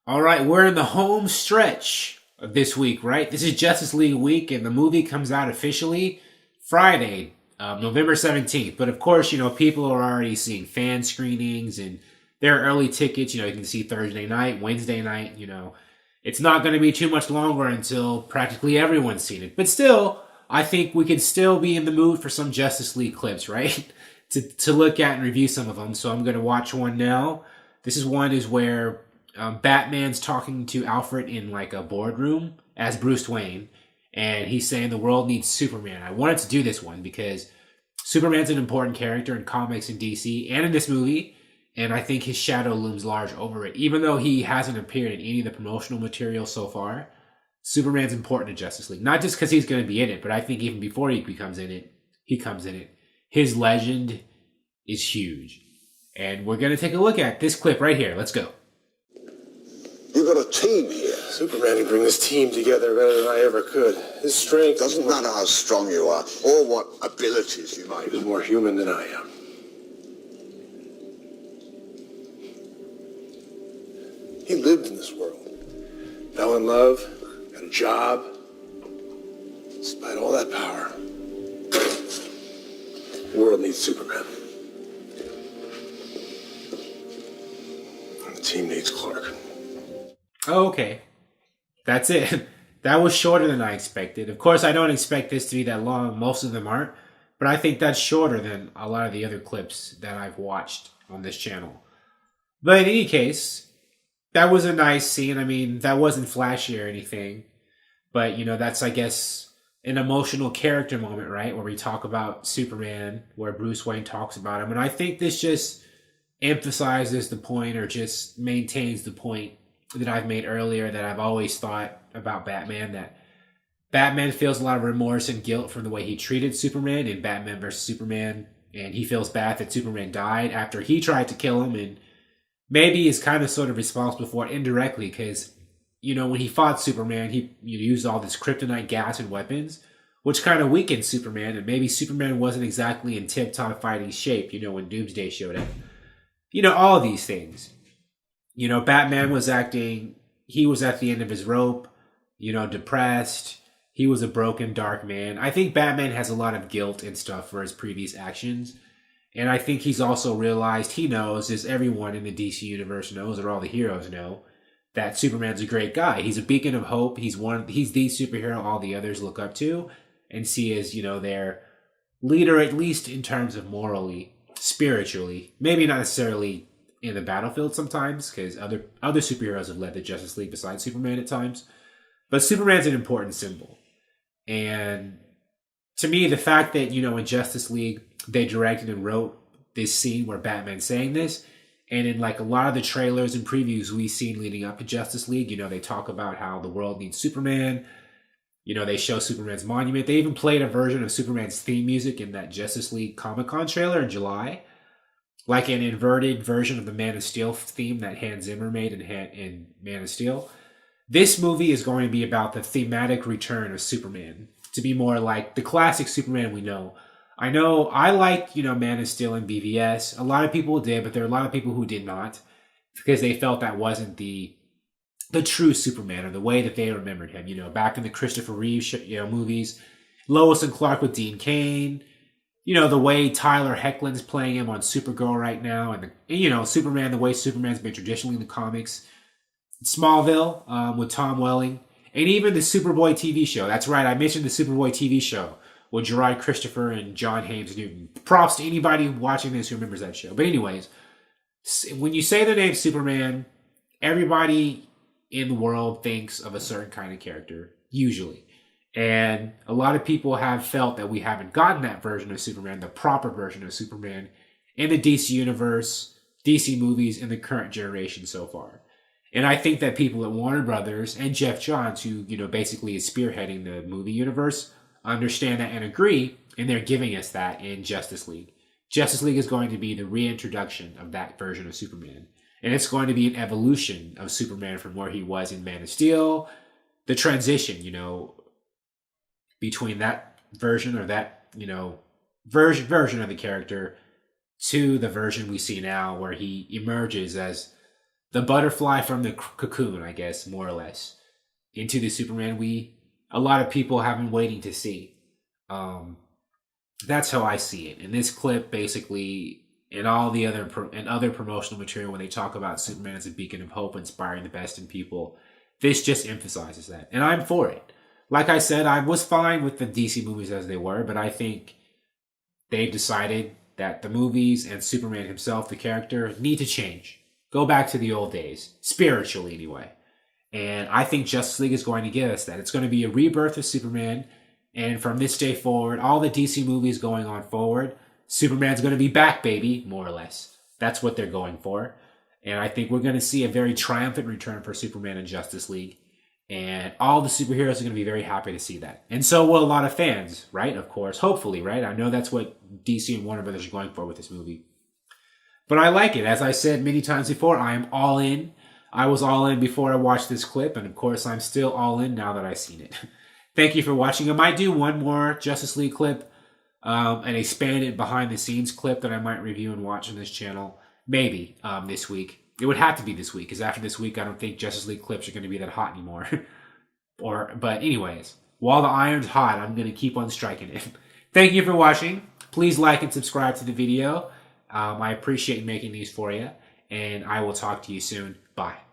All right, we're in the home stretch of this week, right? This is Justice League week, and the movie comes out officially Friday, November 17th. But of course, people are already seeing fan screenings and there are early tickets. You can see Thursday night, Wednesday night. It's not going to be too much longer until practically everyone's seen it. But still, I think we could still be in the mood for some Justice League clips, right? to look at and review some of them. So I'm going to watch one now. This is where Batman's talking to Alfred in like a boardroom as Bruce Wayne, and he's saying the world needs Superman. I wanted to do this one because Superman's an important character in comics in DC and in this movie, and I think his shadow looms large over it. Even though he hasn't appeared in any of the promotional material so far, Superman's important to Justice League. Not just because he's going to be in it, but I think even before he comes in it. His legend is huge. And we're going to take a look at this clip right here. Let's go. You've got a team here. Superman can bring this team together better than I ever could. His strength... Doesn't matter how strong you are, or what abilities you might. He's more human than I am. He lived in this world. Fell in love, got a job. Despite all that power, the world needs Superman. And the team needs Clark. Oh, okay. That's it. That was shorter than I expected. Of course, I don't expect this to be that long. Most of them aren't. But I think that's shorter than a lot of the other clips that I've watched on this channel. But in any case, that was a nice scene. I mean, that wasn't flashy or anything. But, that's, I guess, an emotional character moment, right? Where we talk about Superman, where Bruce Wayne talks about him. And I think this just emphasizes the point, or just maintains the point that I've made earlier, that I've always thought about Batman, that Batman feels a lot of remorse and guilt from the way he treated Superman in Batman vs. Superman, and he feels bad that Superman died after he tried to kill him, and maybe is kind of sort of responsible for it indirectly, because, when he fought Superman, he used all this kryptonite gas and weapons, which kind of weakened Superman, and maybe Superman wasn't exactly in tip-top fighting shape, when Doomsday showed up. All of these things. Batman was he was at the end of his rope, depressed. He was a broken, dark man. I think Batman has a lot of guilt and stuff for his previous actions. And I think he's also realized, he knows, as everyone in the DC universe knows, or all the heroes know, that Superman's a great guy. He's a beacon of hope. He's the superhero all the others look up to and see as, their leader, at least in terms of morally, spiritually. Maybe not necessarily in the battlefield sometimes, because other superheroes have led the Justice League besides Superman at times. But Superman's an important symbol. And to me, the fact that, in Justice League, they directed and wrote this scene where Batman's saying this, and in like a lot of the trailers and previews we've seen leading up to Justice League, they talk about how the world needs Superman. They show Superman's monument. They even played a version of Superman's theme music in that Justice League Comic-Con trailer in July. Like an inverted version of the Man of Steel theme that Hans Zimmer made in Man of Steel. This movie is going to be about the thematic return of Superman, to be more like the classic Superman we know. I know I liked, Man of Steel and BVS. A lot of people did, but there are a lot of people who did not, because they felt that wasn't the true Superman, or the way that they remembered him. Back in the Christopher Reeves movies, Lois and Clark with Dean Cain. The way Tyler Hoechlin's playing him on Supergirl right now, and Superman, the way Superman's been traditionally in the comics. Smallville with Tom Welling, and even the Superboy TV show. That's right, I mentioned the Superboy TV show with Gerard Christopher and John Haynes Newton. Props to anybody watching this who remembers that show. But anyways, when you say the name Superman, everybody in the world thinks of a certain kind of character, usually. And a lot of people have felt that we haven't gotten that version of Superman, the proper version of Superman, in the DC universe, DC movies, in the current generation so far. And I think that people at Warner Brothers and Jeff Johns, who, basically is spearheading the movie universe, understand that and agree, and they're giving us that in Justice League. Justice League is going to be the reintroduction of that version of Superman. And it's going to be an evolution of Superman from where he was in Man of Steel, the transition, between that version, or that, version of the character, to the version we see now, where he emerges as the butterfly from the cocoon, I guess, more or less, into the Superman a lot of people have been waiting to see. That's how I see it. In this clip, basically, in all the other promotional material, when they talk about Superman as a beacon of hope, inspiring the best in people, this just emphasizes that, and I'm for it. Like I said, I was fine with the DC movies as they were, but I think they've decided that the movies and Superman himself, the character, need to change. Go back to the old days, spiritually anyway. And I think Justice League is going to give us that. It's going to be a rebirth of Superman, and from this day forward, all the DC movies going on forward, Superman's going to be back, baby, more or less. That's what they're going for. And I think we're going to see a very triumphant return for Superman and Justice League. And all the superheroes are going to be very happy to see that. And so will a lot of fans, right? Of course, hopefully, right? I know that's what DC and Warner Brothers are going for with this movie. But I like it. As I said many times before, I am all in. I was all in before I watched this clip. And of course, I'm still all in now that I've seen it. Thank you for watching. I might do one more Justice League clip. An expanded behind the scenes clip that I might review and watch on this channel. Maybe this week. It would have to be this week, because after this week, I don't think Justice League clips are going to be that hot anymore. But anyways, while the iron's hot, I'm going to keep on striking it. Thank you for watching. Please like and subscribe to the video. I appreciate making these for you, and I will talk to you soon. Bye.